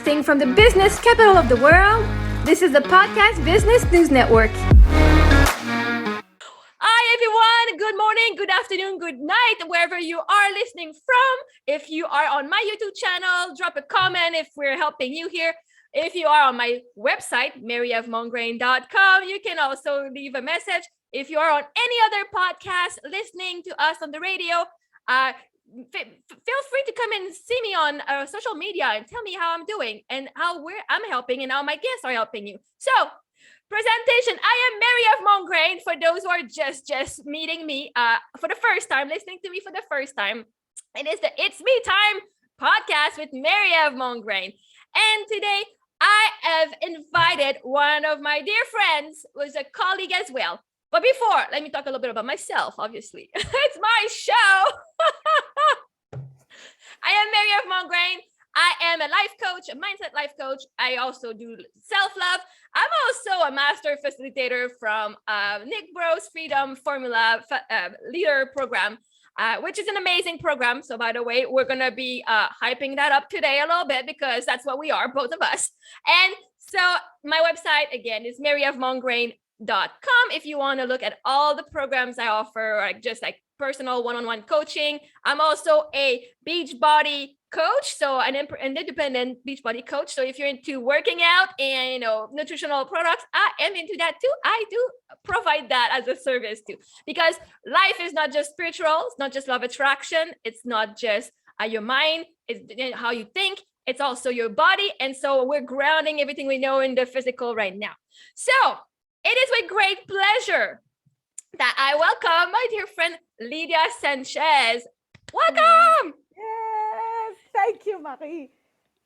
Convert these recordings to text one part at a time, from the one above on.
Broadcasting from the business capital of the world, this is the Podcast Business News Network. Hi everyone, good morning, good afternoon, good night, wherever you are listening from. If you are on my YouTube channel, drop a comment if we're helping you here. If you are on my website, Marie-Ève.com, you can also leave a message. If you are on any other podcast listening to us on the radio, feel free to come and see me on social media and tell me how I'm doing and how I'm helping and how my guests are helping you. So, presentation. I am Marie-Ève Mongrain. For those who are just meeting me for the first time, listening to me for the first time, it is the It's Me Time podcast with Marie-Ève Mongrain. And today, I have invited one of my dear friends, who is a colleague as well. But before, let me talk a little bit about myself, obviously. It's my show. I am Marie-Ève Mongrain. I am a life coach, a mindset life coach. I also do self-love. I'm also a master facilitator from Nick Breau's Freedom Formula Leader program, which is an amazing program. So by the way, we're going to be hyping that up today a little bit because that's what we are, both of us. And so my website, again, is marieevemongrain.com. If you want to look at all the programs I offer, like just like personal one-on-one coaching. I'm also a Beachbody coach, so an independent Beachbody coach. So if you're into working out and nutritional products, I am into that too. I do provide that as a service too, because life is not just spiritual. It's not just law of attraction. It's not just your mind. It's how you think. It's also your body. And so we're grounding everything we know in the physical right now. So it is with great pleasure that I welcome my dear friend Lydia Sanchez. Welcome. Yes, thank you, Marie.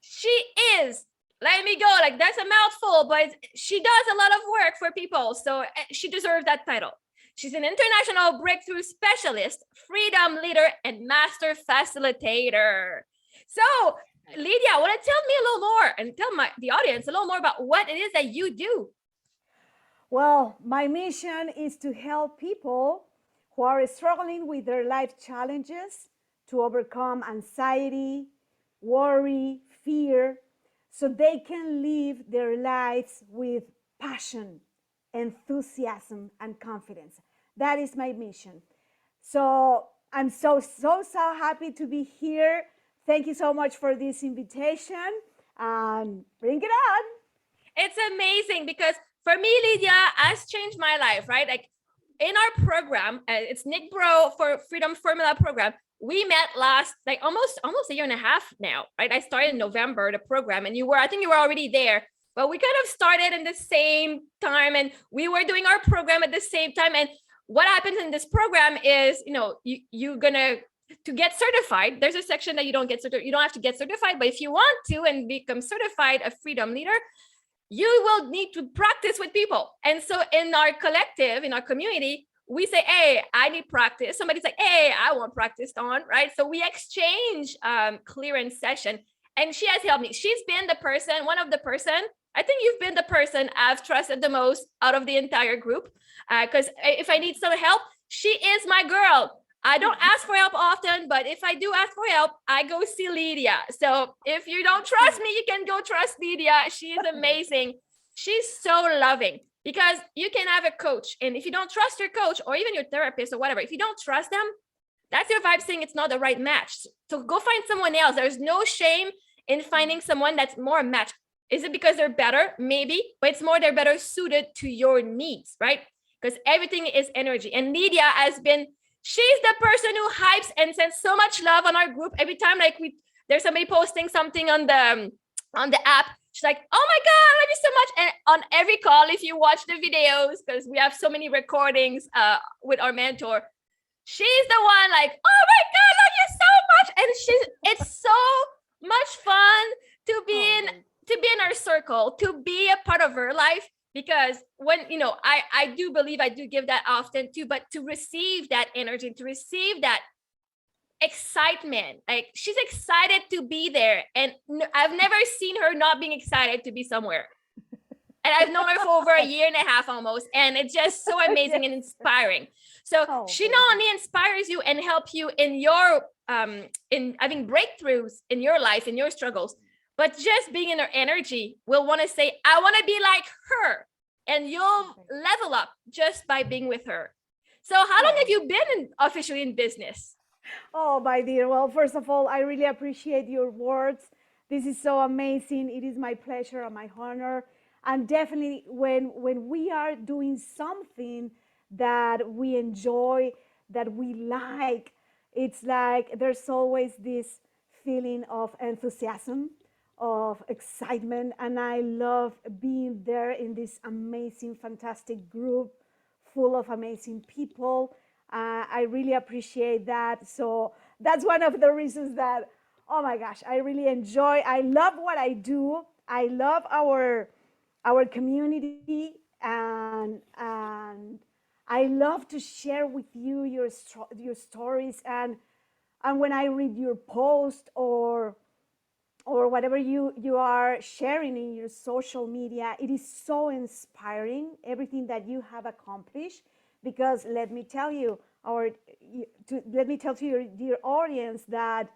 She is, let me go, like that's a mouthful, but she does a lot of work for people. So she deserves that title. She's an international breakthrough specialist, freedom leader, and master facilitator. So Lydia, want to tell me a little more and tell the audience a little more about what it is that you do? Well, my mission is to help people who are struggling with their life challenges to overcome anxiety, worry, fear, so they can live their lives with passion, enthusiasm, and confidence. That is my mission. So I'm so happy to be here. Thank you so much for this invitation, and bring it on. It's amazing because for me, Lydia has changed my life, right? Like in our program, it's Nick Breau for Freedom Formula program. We met last, like almost a year and a half now, right? I started in November, the program, and I think you were already there, but we kind of started in the same time and we were doing our program at the same time. And what happens in this program is, you're to get certified. There's a section that you don't have to get certified, but if you want to and become certified a freedom leader, you will need to practice with people. And so in our collective, in our community, we say, hey, I need practice. Somebody's like, hey, I want practice on, right? So we exchange clearance session. And she has helped me. She's been I think you've been the person I've trusted the most out of the entire group. Because if I need some help, she is my girl. I don't ask for help often, but if I do ask for help, I go see Lydia. So if you don't trust me, you can go trust Lydia. She is amazing. She's so loving because you can have a coach. And if you don't trust your coach or even your therapist or whatever, if you don't trust them, that's your vibe saying it's not the right match. So go find someone else. There's no shame in finding someone that's more a match. Is it because they're better? Maybe, but it's more they're better suited to your needs, right? Because everything is energy. And Lydia she's the person who hypes and sends so much love on our group every time. Like there's somebody posting something on the app. She's like, "Oh my God, I love you so much!" And on every call, if you watch the videos, because we have so many recordings with our mentor, she's the one like, "Oh my God, I love you so much!" And it's so much fun to be in her circle, to be a part of her life. Because when, I do believe I do give that often too, but to receive that energy, to receive that excitement, like she's excited to be there. And I've never seen her not being excited to be somewhere. And I've known her for over a year and a half almost. And it's just so amazing and inspiring. So she not only inspires you and helps you in your, in having breakthroughs in your life, in your struggles, but just being in her energy will want to say, I want to be like her. And you'll level up just by being with her. So how long have you been officially in business? Oh, my dear. Well, first of all, I really appreciate your words. This is so amazing. It is my pleasure and my honor. And definitely, when we are doing something that we enjoy, that we like, it's like there's always this feeling of enthusiasm, of excitement. And I love being there in this amazing, fantastic group full of amazing people. I really appreciate that. So that's one of the reasons that, oh my gosh, I really enjoy. I love what I do. I love our community, and I love to share with you your stories. And when I read your post or whatever you are sharing in your social media, it is so inspiring, everything that you have accomplished. Because let me tell you, let me tell to your dear audience that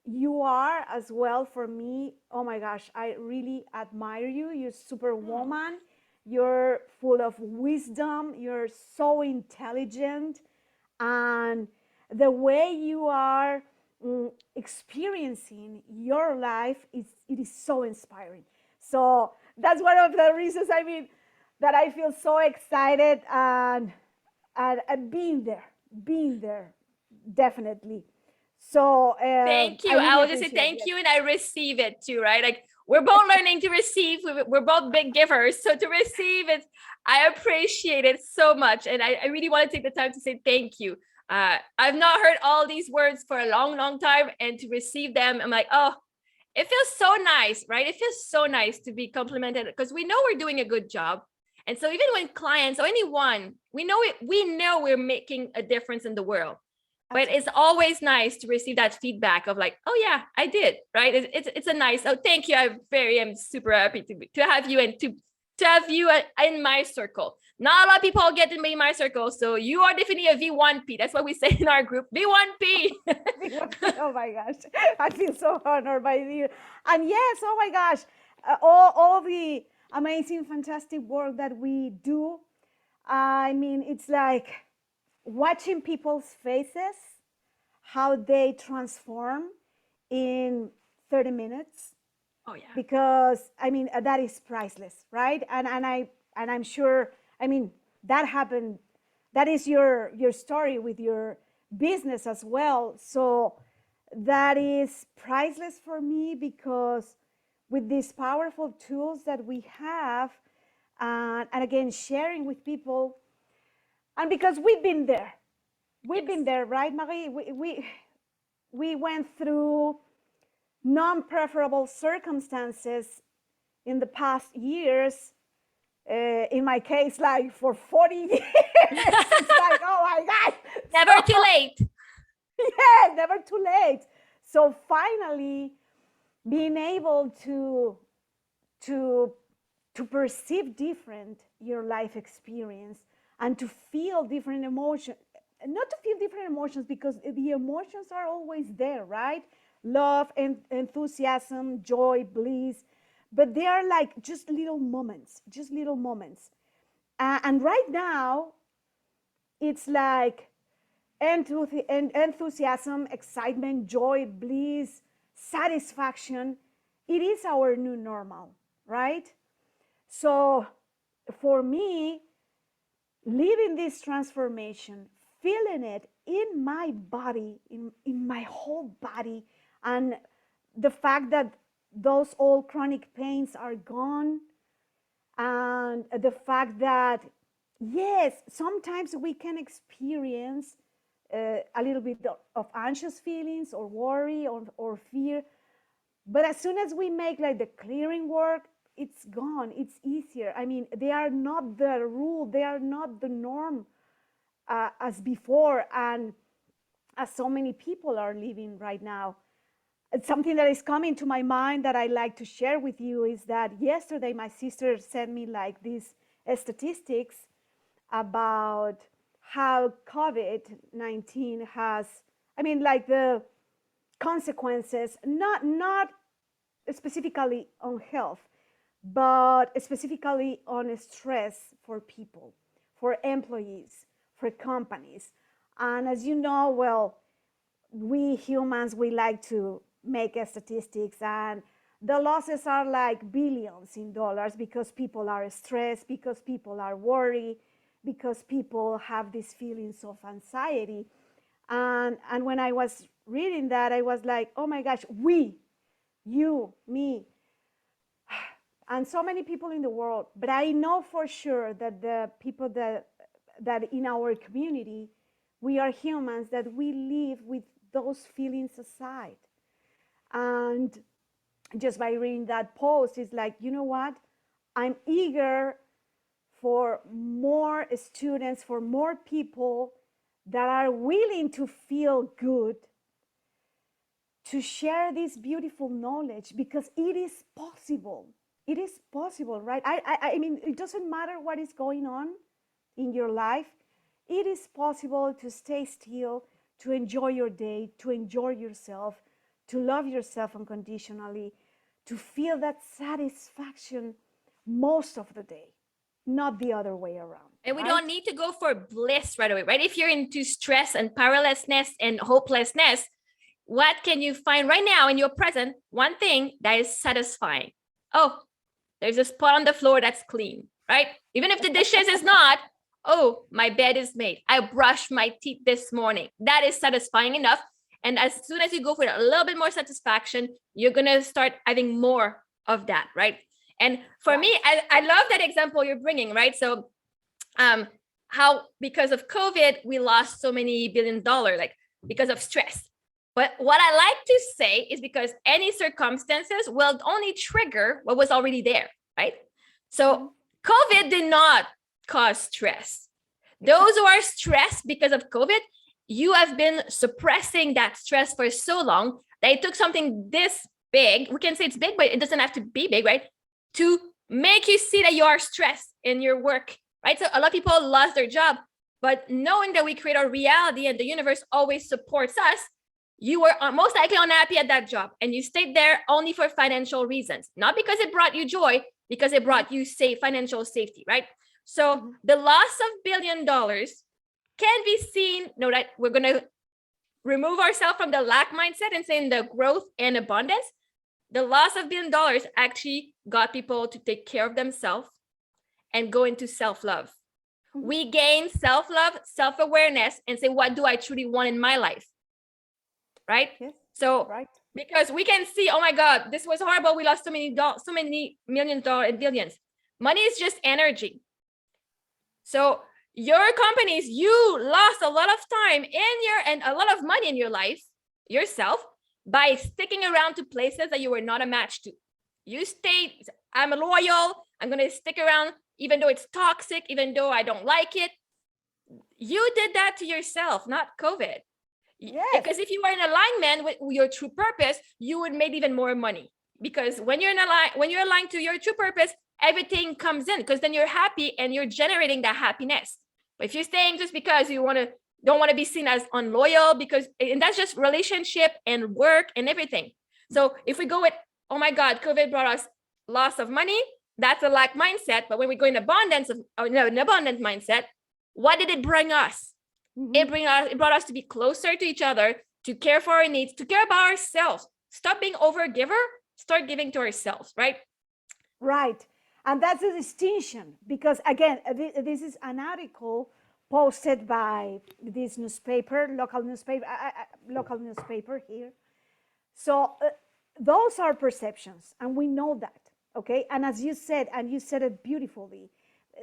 you are as well for me. Oh my gosh, I really admire you. You're superwoman. You're full of wisdom. You're so intelligent, and the way you are experiencing your life it is so inspiring. So that's one of the reasons, I mean, that I feel so excited, and being there definitely. So Thank I you. I really will just say appreciate thank it. you, and I receive it too, right? Like we're both learning to receive. We're both big givers, so to receive it, I appreciate it so much, and I really want to take the time to say thank you. I've not heard all these words for a long, long time, and to receive them, I'm like, oh, it feels so nice, right? It feels so nice to be complimented because we know we're doing a good job. And so even when clients or anyone, we know we're making a difference in the world. But it's always nice to receive that feedback of like, oh yeah, I did, right? It's a nice. Oh, thank you. I'm super happy to have you and to have you in my circle. Not a lot of people get in my circle, so you are definitely a V1P. That's what we say in our group, V1P. Oh my gosh, I feel so honored by you. And yes, oh my gosh, all the amazing, fantastic work that we do. I mean, it's like watching people's faces, how they transform in 30 minutes. Oh yeah. Because I mean, that is priceless, right? And I'm sure, I mean, that happened. That is your story with your business as well. So that is priceless for me, because with these powerful tools that we have, and again, sharing with people, and because we've been there, right, Marie? We went through non-preferable circumstances in the past years. In my case, like for 40 years. It's like, oh my God. Never too late. Yeah, never too late. So finally, being able to perceive different your life experience, and to feel different emotions, not to feel different emotions, because the emotions are always there, right? Love and enthusiasm, joy, bliss, but they are like just little moments, and right now it's like enthusiasm, excitement, joy, bliss, satisfaction. It is our new normal, right? So for me, living this transformation, feeling it in my body, in my whole body, and the fact that those old chronic pains are gone, and the fact that, yes, sometimes we can experience a little bit of anxious feelings or worry or fear, but as soon as we make like the clearing work, it's gone. It's easier. I mean, they are not the rule, they are not the norm as before, and as so many people are living right now. It's something that is coming to my mind that I like to share with you is that yesterday my sister sent me like these statistics about how COVID-19 has, I mean, like the consequences, not specifically on health, but specifically on stress for people, for employees, for companies. And as you know, well, we humans, we like to make statistics, and the losses are like billions in dollars because people are stressed, because people are worried, because people have these feelings of anxiety. And when I was reading that, I was like, oh my gosh, we, you, me, and so many people in the world. But I know for sure that the people that in our community, we are humans, that we live with those feelings aside. And just by reading that post, it's like, you know what? I'm eager for more students, for more people that are willing to feel good, to share this beautiful knowledge, because it is possible. It is possible, right? I mean, it doesn't matter what is going on in your life. It is possible to stay still, to enjoy your day, to enjoy yourself, to love yourself unconditionally, to feel that satisfaction most of the day, not the other way around. And we right? don't need to go for bliss right away, right? If you're into stress and powerlessness and hopelessness, what can you find right now in your present? One thing that is satisfying. Oh, there's a spot on the floor that's clean, right? Even if the dishes is not, oh, my bed is made. I brushed my teeth this morning. That is satisfying enough. And as soon as you go for a little bit more satisfaction, you're going to start having more of that, right? And for me, I love that example you're bringing, right? So how because of COVID, we lost so many $billion, like because of stress. But what I like to say is because any circumstances will only trigger what was already there, right? So COVID did not cause stress. Those who are stressed because of COVID, you have been suppressing that stress for so long that it took something this big, we can say it's big, but it doesn't have to be big, right? To make you see that you are stressed in your work, right? So a lot of people lost their job, but knowing that we create our reality and the universe always supports us, you were most likely unhappy at that job and you stayed there only for financial reasons, not because it brought you joy, because it brought you financial safety, right? So the loss of $1 billion can be seen, know that we're going to remove ourselves from the lack mindset and say in the growth and abundance. The loss of $1 billion actually got people to take care of themselves and go into self-love. We gain self-love, self-awareness, and say, what do I truly want in my life? Right? Yes. So, because we can see, oh my God, this was horrible. We lost so many millions and billions. Money is just energy. So your companies, you lost a lot of time and a lot of money in your life, yourself, by sticking around to places that you were not a match to. You stayed, I'm loyal, I'm going to stick around, even though it's toxic, even though I don't like it. You did that to yourself, not COVID. Yes. Because if you were in alignment with your true purpose, you would make even more money. Because when you're aligned to your true purpose, everything comes in, because then you're happy and you're generating that happiness. But if you're staying just because you don't want to be seen as unloyal, and that's just relationship and work and everything. So if we go with, oh my God, COVID brought us loss of money, that's a lack mindset. But when we go in abundance mindset, what did it bring us? It brought us to be closer to each other, to care for our needs, to care about ourselves. Stop being over-giver, start giving to ourselves, right? Right. And that's the distinction, because again, this is an article posted by this local newspaper here. So those are perceptions, and we know that, okay? And as you said, and you said it beautifully,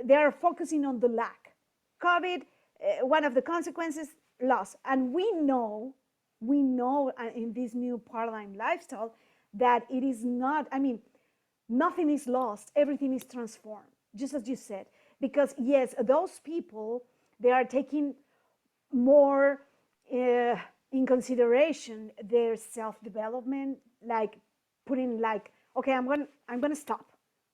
they are focusing on the lack. COVID, one of the consequences, loss. And we know in this new paradigm lifestyle that it is not, nothing is lost, everything is transformed, just as you said. Because yes, those people, they are taking more in consideration their self-development, like putting okay, I'm going to stop,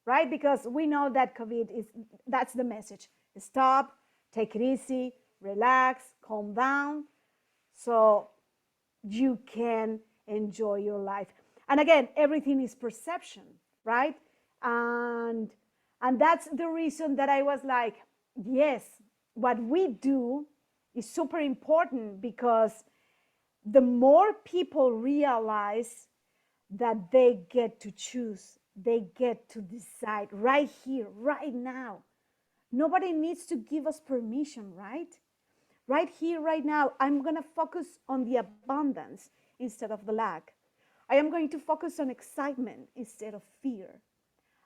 right? Because we know that COVID that's the message. Stop, take it easy, relax, calm down, so you can enjoy your life. And again, everything is perception, right? And that's the reason that I was like, yes, what we do is super important, because the more people realize that they get to choose, they get to decide right here, right now. Nobody needs to give us permission, right? Right here, right now, I'm going to focus on the abundance instead of the lack. I am going to focus on excitement instead of fear.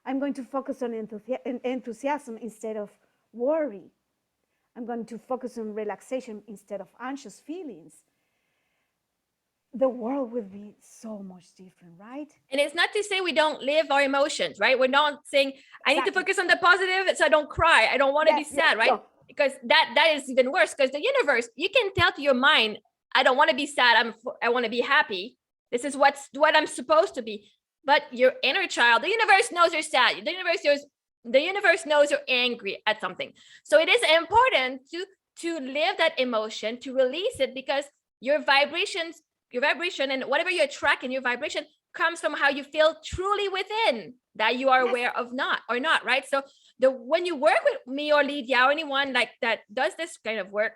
I'm going to focus on enthusiasm instead of worry. I'm going to focus on relaxation instead of anxious feelings. The world will be so much different, right? And it's not to say we don't live our emotions, right? We're not saying I need to focus on the positive so I don't cry. I don't want to be sad, right? No. Because that is even worse, because the universe, you can tell to your mind, I don't want to be sad. I want to be happy. This is what I'm supposed to be. But your inner child, the universe knows you're sad. The universe knows you're angry at something. So it is important to live that emotion, to release it, because your vibration and whatever you attract in your vibration comes from how you feel truly within, that you are aware of not, right? So when you work with me or Lydia or anyone like that does this kind of work,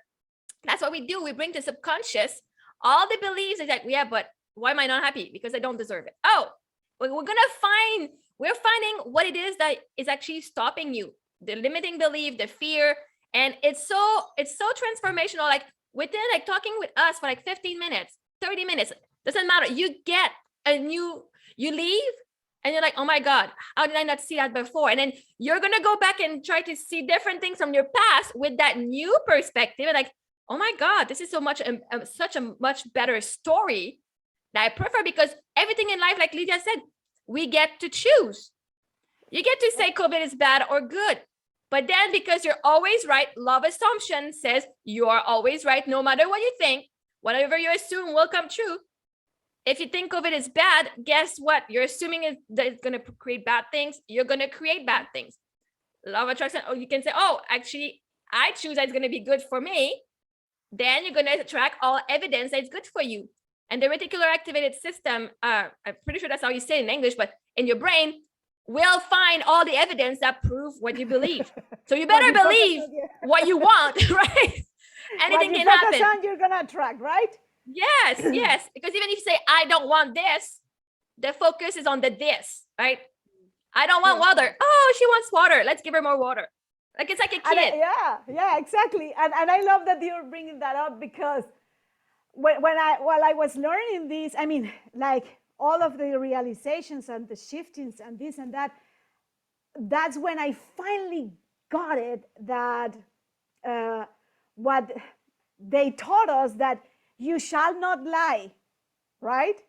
that's what we do. We bring the subconscious all the beliefs is like, yeah, but why am I not happy? Because I don't deserve it. Oh, we're finding what it is that is actually stopping you, the limiting belief, the fear. And it's so transformational. Like within like talking with us for like 15 minutes, 30 minutes, doesn't matter. You get you leave and you're like, oh my God, how did I not see that before? And then you're going to go back and try to see different things from your past with that new perspective. And like, oh my God, this is such a much better story that I prefer, because everything in life, like Lydia said, we get to choose. You get to say COVID is bad or good. But then because you're always right, love assumption says you are always right, no matter what you think. Whatever you assume will come true. If you think COVID is bad, guess what? You're assuming that it's going to create bad things. You're going to create bad things. Law of attraction. Or you can say, oh, actually, I choose that it's going to be good for me. Then you're going to attract all evidence that it's good for you. And the reticular activated system, I'm pretty sure that's how you say it in English, but in your brain, will find all the evidence that prove what you believe. So you better believe what you want, right? Anything can happen. On, you're gonna attract, right? Yes. Because even if you say, I don't want this, the focus is on the this, right? I don't want water. Oh, she wants water. Let's give her more water. Like it's like a kid. Yeah, exactly. And I love that you're bringing that up, because while I was learning this, I mean, like all of the realizations and the shiftings and this and that, that's when I finally got it, that what they taught us, that you shall not lie, right?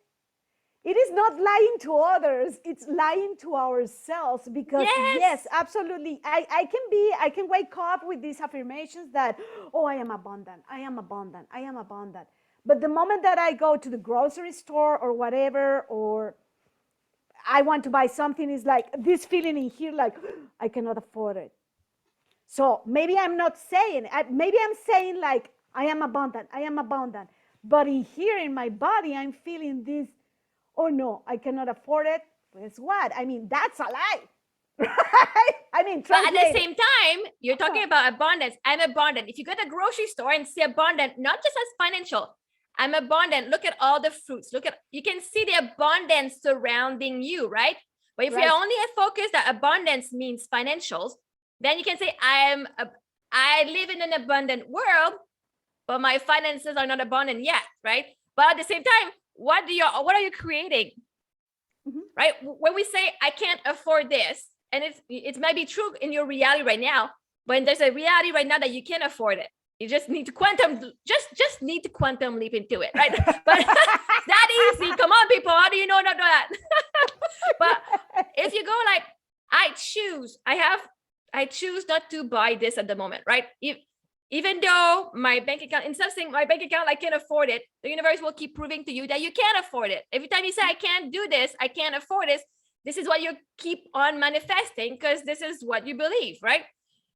It is not lying to others, it's lying to ourselves, because yes, absolutely, I can wake up with these affirmations that, oh, I am abundant, but the moment that I go to the grocery store or whatever, or I want to buy something, is like this feeling in here, like I cannot afford it. So maybe I'm not saying, maybe I'm saying like, I am abundant, but in here in my body, I'm feeling this, oh no, I cannot afford it. Guess what? I mean, that's a lie, right? I mean, but at the same time, you're talking about abundance. I'm abundant. If you go to the grocery store and see abundant, not just as financial, I'm abundant. Look at all the fruits. You can see the abundance surrounding you, right? But if you're only focused that abundance means financials, then you can say, I live in an abundant world, but my finances are not abundant yet, right? But at the same time, what are you creating? Mm-hmm. Right? When we say I can't afford this, and it might be true in your reality right now, but there's a reality right now that you can't afford it. You just need to quantum leap into it, right? But that easy. Come on, people. How do you know not that? But if you go like, I choose not to buy this at the moment, right? Even though my bank account, instead of saying my bank account, I can't afford it, the universe will keep proving to you that you can't afford it. Every time you say, I can't do this, I can't afford this is what you keep on manifesting, because this is what you believe, right?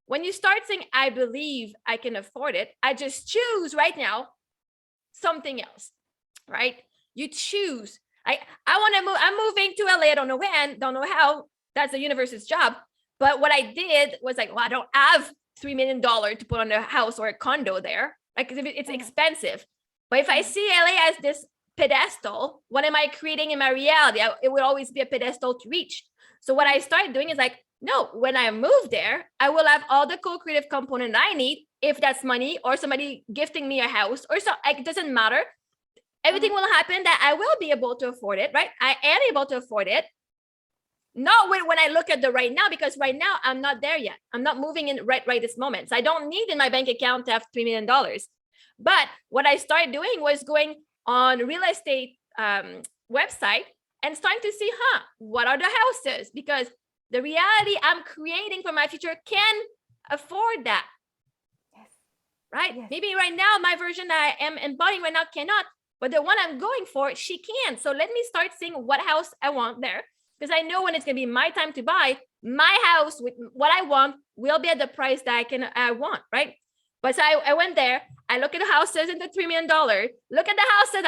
When you start saying, I believe I can afford it, I just choose right now something else, right? You choose, I want to move. I'm moving to LA. I don't know when, don't know how. That's the universe's job. But what I did was like, well, I don't have $3 million to put on a house or a condo there. Like it's expensive. But if I see LA as this pedestal, what am I creating in my reality? It would always be a pedestal to reach. So what I started doing is like, no, when I move there, I will have all the co-creative component I need, if that's money or somebody gifting me a house or so, it doesn't matter. Everything will happen that I will be able to afford it, right? I am able to afford it. Not when I look at the right now, because right now I'm not there yet. I'm not moving in right this moment. So I don't need in my bank account to have $3 million. But what I started doing was going on real estate website and starting to see, what are the houses? Because the reality I'm creating for my future can afford that. Yes. Right? Yes. Maybe right now, my version that I am embodying right now cannot, but the one I'm going for, she can. So let me start seeing what house I want there. Because I know when it's going to be my time to buy, my house with what I want will be at the price that I want, right? But so I went there, I look at the houses in the $3 million, look at the houses,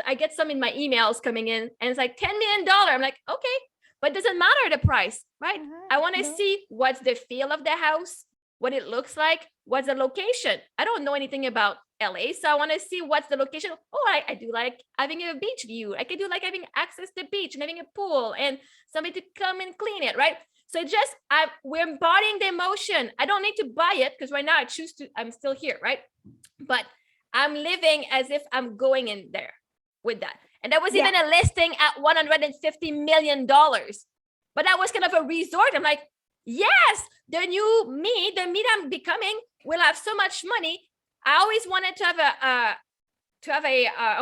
I get some in my emails coming in, and it's like $10 million. I'm like, okay, but it doesn't matter the price, right? I want to see what's the feel of the house, what it looks like, what's the location. I don't know anything about LA, so I want to see what's the location. Oh, I do like having a beach view. I could do like having access to the beach and having a pool and somebody to come and clean it, right? So just we're embodying the emotion. I don't need to buy it because right now I'm still here, right? But I'm living as if I'm going in there with that. And there was even a listing at $150 million. But that was kind of a resort. I'm like, yes, the me I'm becoming will have so much money. I always wanted to have a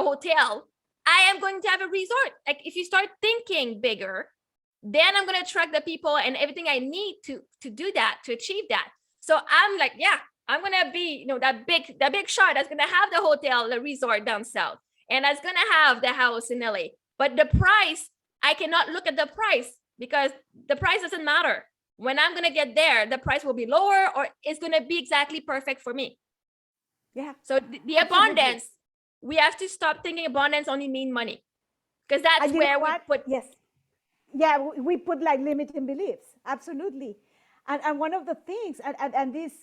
hotel. I am going to have a resort. Like if you start thinking bigger, then I'm going to attract the people and everything I need to do that, to achieve that. So I'm like, I'm going to be, that big shot that's going to have the hotel, the resort down south, and that's going to have the house in LA. But the price, I cannot look at the price because the price doesn't matter. When I'm going to get there, the price will be lower or it's going to be exactly perfect for me. Yeah. So the abundance, we have to stop thinking abundance only mean money, because that's where we put. Yes. Yeah, we put like limiting beliefs. Absolutely. And one of the things, and this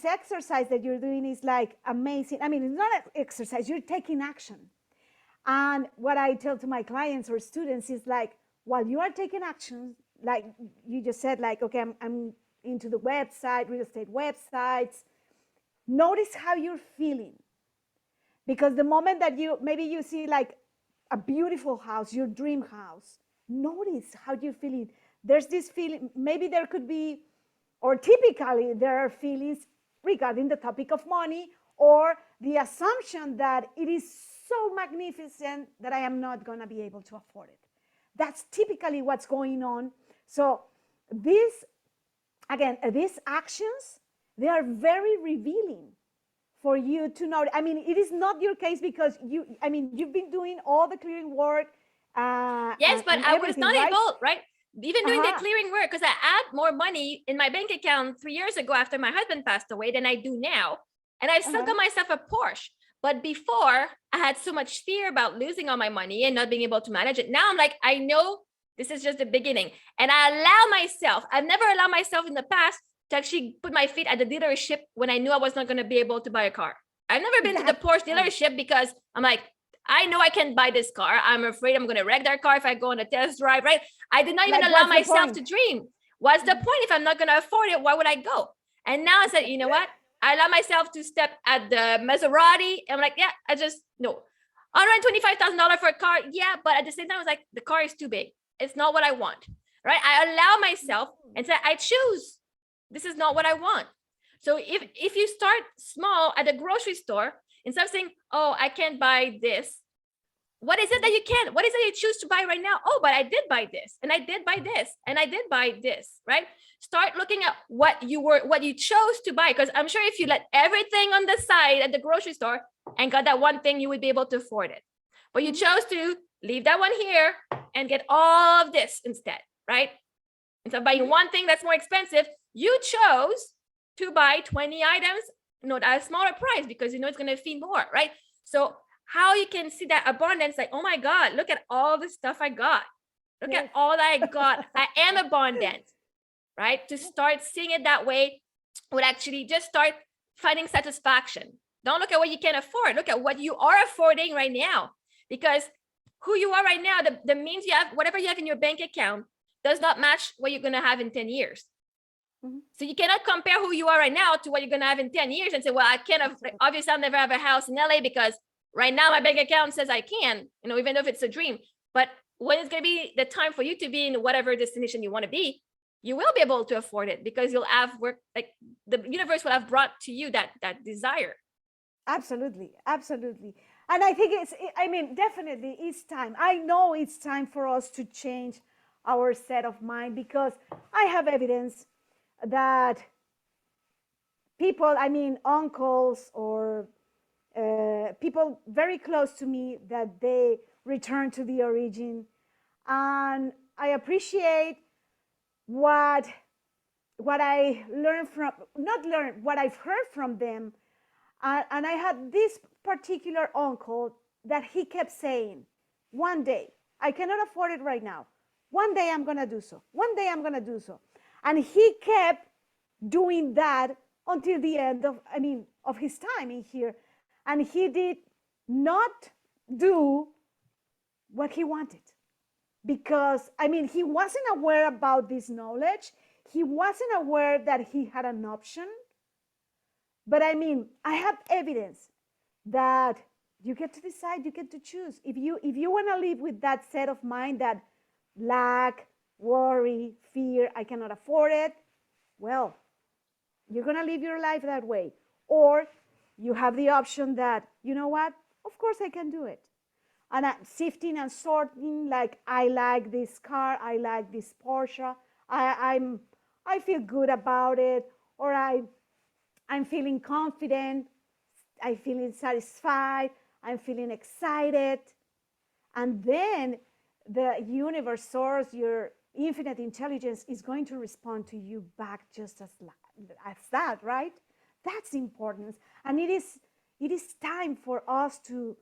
exercise that you're doing is like amazing. I mean, it's not an exercise, you're taking action. And what I tell to my clients or students is like, while you are taking action, like you just said, like, okay, I'm into the website, real estate websites, notice how you're feeling. Because the moment that maybe you see like a beautiful house, your dream house, notice how you're feeling. There's this feeling, maybe there could be, or typically there are feelings regarding the topic of money or the assumption that it is so magnificent that I am not going to be able to afford it. That's typically what's going on. So these actions, they are very revealing for you to know. I mean, it is not your case because you've been doing all the clearing work. Yes, but I was not able, right? Even doing the clearing work, because I had more money in my bank account 3 years ago after my husband passed away than I do now. And I've still got myself a Porsche. But before, I had so much fear about losing all my money and not being able to manage it. Now I'm like, I know this is just the beginning. And I've never allowed myself in the past to actually put my feet at the dealership when I knew I was not going to be able to buy a car. I've never been to the Porsche dealership because I'm like, I know I can't buy this car. I'm afraid I'm going to wreck their car if I go on a test drive, right? I did not even allow myself to dream. What's the point? If I'm not going to afford it, why would I go? And now I said, you know what? I allow myself to step at the Maserati. I'm like, no. $125,000 for a car. Yeah, but at the same time, I was like, the car is too big. It's not what I want, right? I allow myself and say, I choose. This is not what I want. So if you start small at a grocery store, instead of saying, oh, I can't buy this, what is it that you can? What is it you choose to buy right now? Oh, but I did buy this, and I did buy this, and I did buy this, right? Start looking at what you chose to buy, because I'm sure if you let everything on the side at the grocery store and got that one thing, you would be able to afford it. But you chose to leave that one here and get all of this instead, right? Instead of buying one thing that's more expensive, you chose to buy 20 items, at a smaller price because it's going to feed more, right? So how you can see that abundance, like, oh my God, look at all the stuff I got. Look at all that I got. I am abundant, right? To start seeing it that way would actually just start finding satisfaction. Don't look at what you can afford. Look at what you are affording right now, because who you are right now, the means you have, whatever you have in your bank account, does not match what you're going to have in 10 years. So you cannot compare who you are right now to what you're going to have in 10 years and say, well, I can't have, obviously I'll never have a house in LA because right now my bank account says I can, even if it's a dream. But when it's going to be the time for you to be in whatever destination you want to be, you will be able to afford it because you'll have work, like the universe will have brought to you that desire. Absolutely. And I think definitely it's time. I know it's time for us to change our set of mind, because I have evidence that people, uncles or people very close to me, that they return to the origin. And I appreciate what I learned from, not learned, what I've heard from them. And I had this particular uncle that he kept saying, one day, I cannot afford it right now. One day I'm going to do so. One day I'm going to do so. And he kept doing that until the end of his time in here. And he did not do what he wanted, because, he wasn't aware about this knowledge. He wasn't aware that he had an option. But I have evidence that you get to decide, you get to choose. If you want to live with that set of mind, that lack, worry, fear, I cannot afford it, well, you're going to live your life that way. Or you have the option that, you know what, of course I can do it. And I'm sifting and sorting, like, I like this car, I like this Porsche, I feel good about it, or I'm feeling confident, I'm feeling satisfied, I'm feeling excited. And then the universe, source, your infinite intelligence is going to respond to you back just as that, right? That's important. And it is time for us to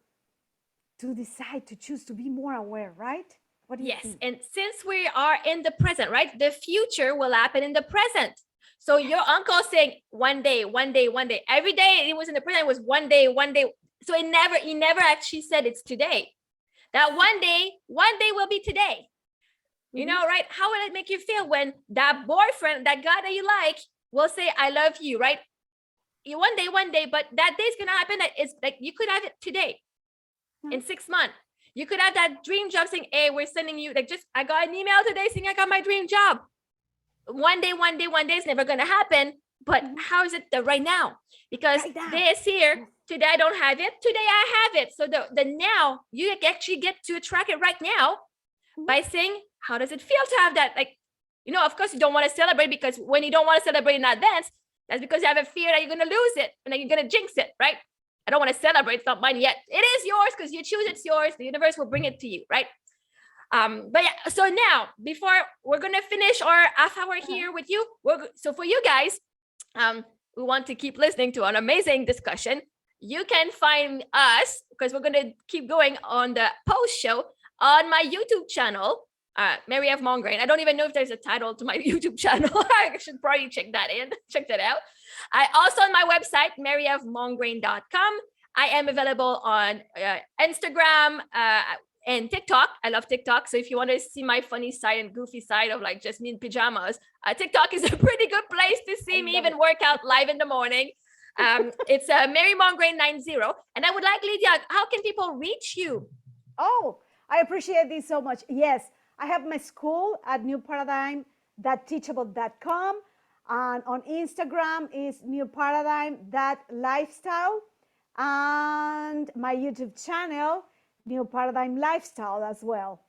decide, to choose, to be more aware, right? What do you think? And since we are in the present, right? The future will happen in the present. So your uncle saying one day, one day, one day, every day it was in the present, it was one day, one day. So he never actually said it's today. That one day will be today. You know, right? How will it make you feel when that boyfriend, that guy that you like, will say, I love you, right? One day, but that day's going to happen. That it's like, you could have it today, in 6 months. You could have that dream job saying, hey, we're sending you, like, just, I got an email today saying I got my dream job. One day is never going to happen. But how is it right now? Because today is here. Today I don't have it. Today I have it. So the now, you actually get to attract it right now by saying, how does it feel to have that? Like, of course you don't want to celebrate, because when you don't want to celebrate in advance, that's because you have a fear that you're going to lose it and then you're going to jinx it, right? I don't want to celebrate. It's not mine yet. It is yours because you choose. It's yours. The universe will bring it to you, right? But yeah, so now, before we're going to finish our half hour here with you, so for you guys, we want to keep listening to an amazing discussion. You can find us, because we're going to keep going on the post show, on my YouTube channel, Marie-Ève Mongrain. I don't even know if there's a title to my YouTube channel. I should probably check that out. I also, on my website, marievemongrain.com. I am available on Instagram and TikTok. I love TikTok. So if you want to see my funny side and goofy side of, like, just me in pajamas, TikTok is a pretty good place to see me even work out live in the morning. It's Mary Mongrain 90. And I would like, Lydia, how can people reach you? Oh, I appreciate this so much. Yes, I have my school at newparadigm.teachable.com. And on Instagram is newparadigm.lifestyle. And my YouTube channel, New Paradigm Lifestyle, as well.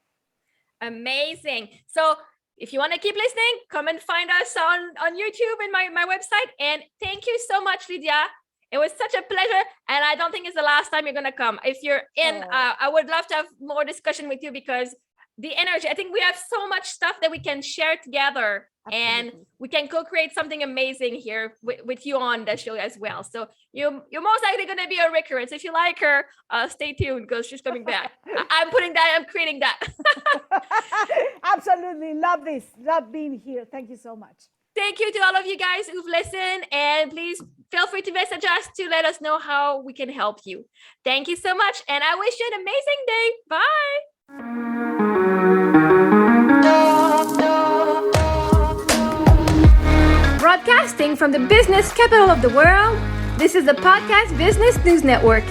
Amazing. So if you want to keep listening, come and find us on YouTube and my website. And thank you so much, Lydia. It was such a pleasure. And I don't think it's the last time you're going to come. If you're in, I would love to have more discussion with you, because the energy, I think we have so much stuff that we can share together And Absolutely. we can co-create something amazing here with you on the show as well. So you're most likely going to be a recurrence. If you like her, stay tuned because she's coming back. I'm creating that. Absolutely. Love this. Love being here. Thank you so much. Thank you to all of you guys who've listened, and please feel free to message us to let us know how we can help you. Thank you so much, and I wish you an amazing day. Bye. Broadcasting from the business capital of the world, this is the Podcast Business News Network.